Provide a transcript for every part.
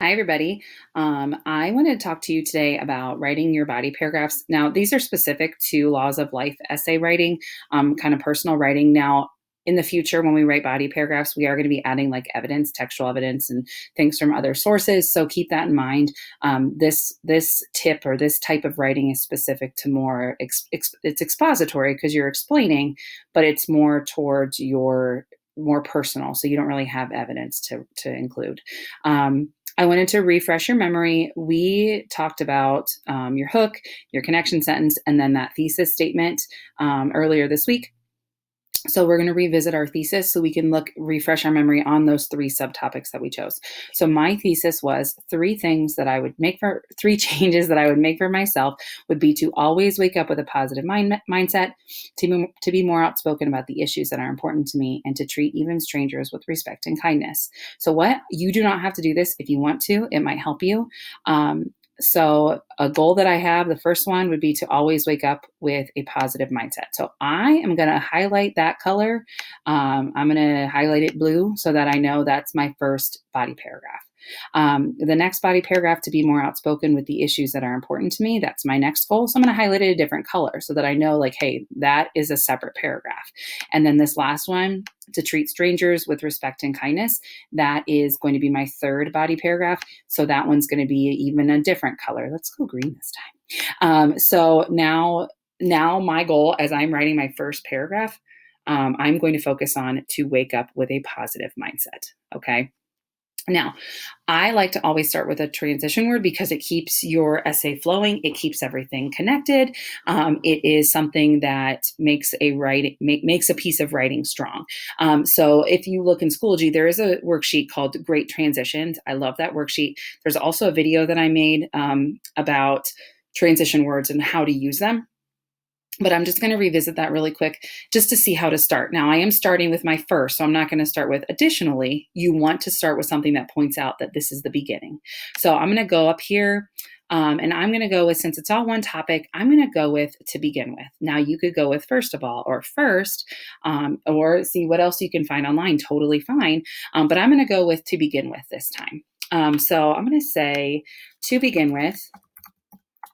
Hi, everybody. I wanted to talk to you today about writing your body paragraphs. Now, these are specific to laws of life essay writing, kind of personal writing. Now, in the future, when we write body paragraphs, we are going to be adding like evidence, textual evidence, and things from other sources. So keep that in mind. This tip or this type of writing is specific to more. It's expository because you're explaining, but it's more towards your more personal. So you don't really have evidence to include. I wanted to refresh your memory. We talked about your hook, your connection sentence, and then that thesis statement earlier this week. So we're going to revisit our thesis so we can refresh our memory on those three subtopics that we chose. So my thesis was three changes that I would make for myself would be to always wake up with a positive mindset, to be more outspoken about the issues that are important to me, and to treat even strangers with respect and kindness. So you do not have to do this if you want to. It might help you. So a goal that I have, the first one would be to always wake up with a positive mindset. So I am going to highlight that color. I'm going to highlight it blue so that I know that's my first body paragraph. The next body paragraph, to be more outspoken with the issues that are important to me. That's my next goal. So I'm going to highlight it a different color so that I know like, hey, that is a separate paragraph. And then this last one, to treat strangers with respect and kindness, that is going to be my third body paragraph. So that one's going to be even a different color. Let's go green this time. So now my goal as I'm writing my first paragraph, I'm going to focus on to wake up with a positive mindset. Okay. Now, I like to always start with a transition word because it keeps your essay flowing. It keeps everything connected. It is something that makes a piece of writing strong. So if you look in Schoology, there is a worksheet called Great Transitions. I love that worksheet. There's also a video that I made about transition words and how to use them. But I'm just going to revisit that really quick just to see how to start. Now, I am starting with my first, so I'm not going to start with additionally. You want to start with something that points out that this is the beginning. So I'm going to go up here and I'm going to go with, since it's all one topic, I'm going to go with to begin with. Now, you could go with first of all or first or see what else you can find online. Totally fine. But I'm going to go with to begin with this time. So I'm going to say to begin with.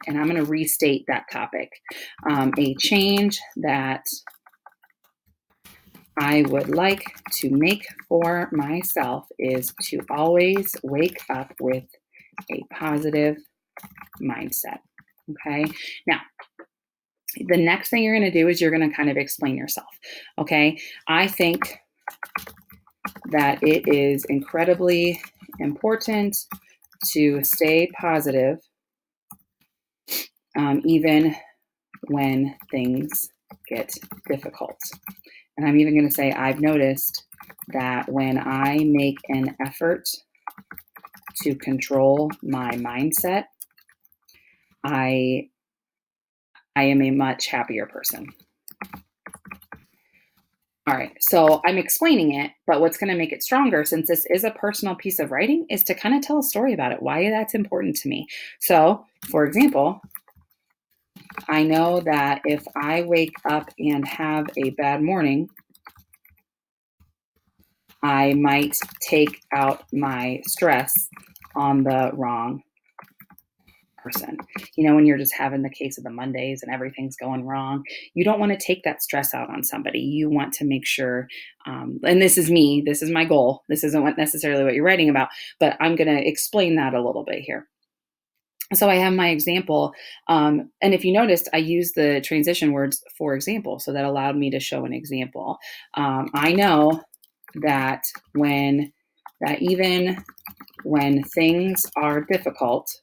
And I'm going to restate that topic. A change that I would like to make for myself is to always wake up with a positive mindset. Okay. Now, the next thing you're going to do is you're going to kind of explain yourself. Okay. I think that it is incredibly important to stay positive even when things get difficult. And I'm even going to say, I've noticed that when I make an effort to control my mindset, I am a much happier person. All right, so I'm explaining it, but what's going to make it stronger, since this is a personal piece of writing, is to kind of tell a story about it, why that's important to me. So, for example, I know that if I wake up and have a bad morning, I might take out my stress on the wrong person. When you're just having the case of the Mondays and everything's going wrong, you don't want to take that stress out on somebody. You want to make sure, and this is me, this is my goal. This isn't necessarily what you're writing about, but I'm going to explain that a little bit here. So I have my example. And if you noticed, I used the transition words for example. So that allowed me to show an example. I know that even when things are difficult,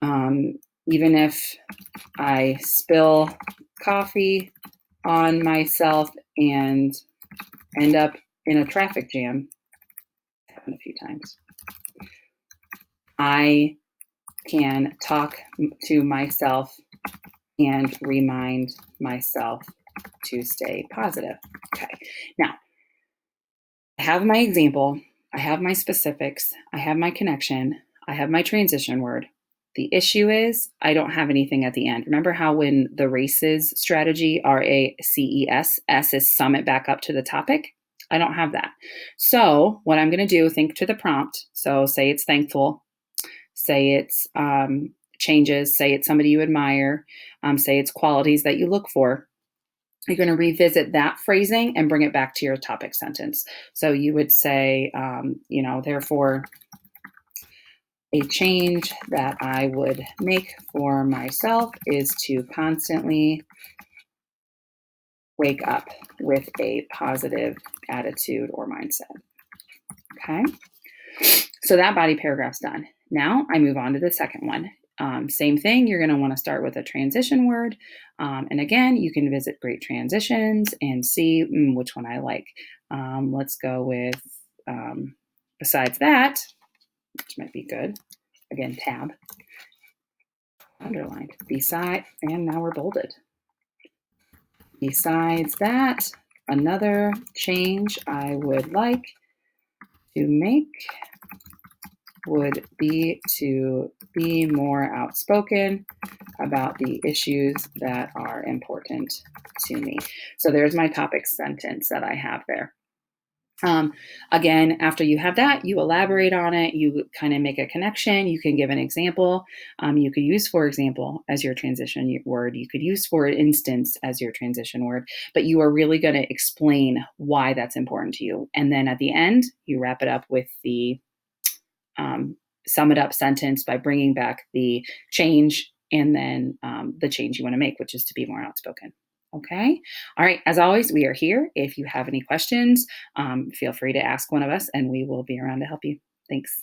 even if I spill coffee on myself and end up in a traffic jam, it's happened a few times, I can talk to myself and remind myself to stay positive. Okay. Now, I have my example, I have my specifics, I have my connection, I have my transition word. The issue is I don't have anything at the end. Remember how when the RACES strategy, RACES, S is sum it back up to the topic? I don't have that. So what I'm going to do, think to the prompt. So say it's thankful, say it's changes, say it's somebody you admire, say it's qualities that you look for. You're going to revisit that phrasing and bring it back to your topic sentence. So you would say, therefore, a change that I would make for myself is to constantly wake up with a positive attitude or mindset. Okay. So that body paragraph's done. Now I move on to the second one. Same thing, you're going to want to start with a transition word. And again, you can visit Great Transitions and see which one I like. Let's go with, besides that, which might be good. Again, tab, underlined, beside, and now we're bolded. Besides that, another change I would like to make would be to be more outspoken about the issues that are important to me. So there's my topic sentence that I have there. Again, after you have that, you elaborate on it, you kind of make a connection, you can give an example. You could use for example as your transition word, you could use for instance as your transition word, but you are really going to explain why that's important to you. And then at the end, you wrap it up with the sum it up sentence by bringing back the change and then the change you want to make, which is to be more outspoken. Okay. All right. As always, we are here. If you have any questions, feel free to ask one of us and we will be around to help you. Thanks.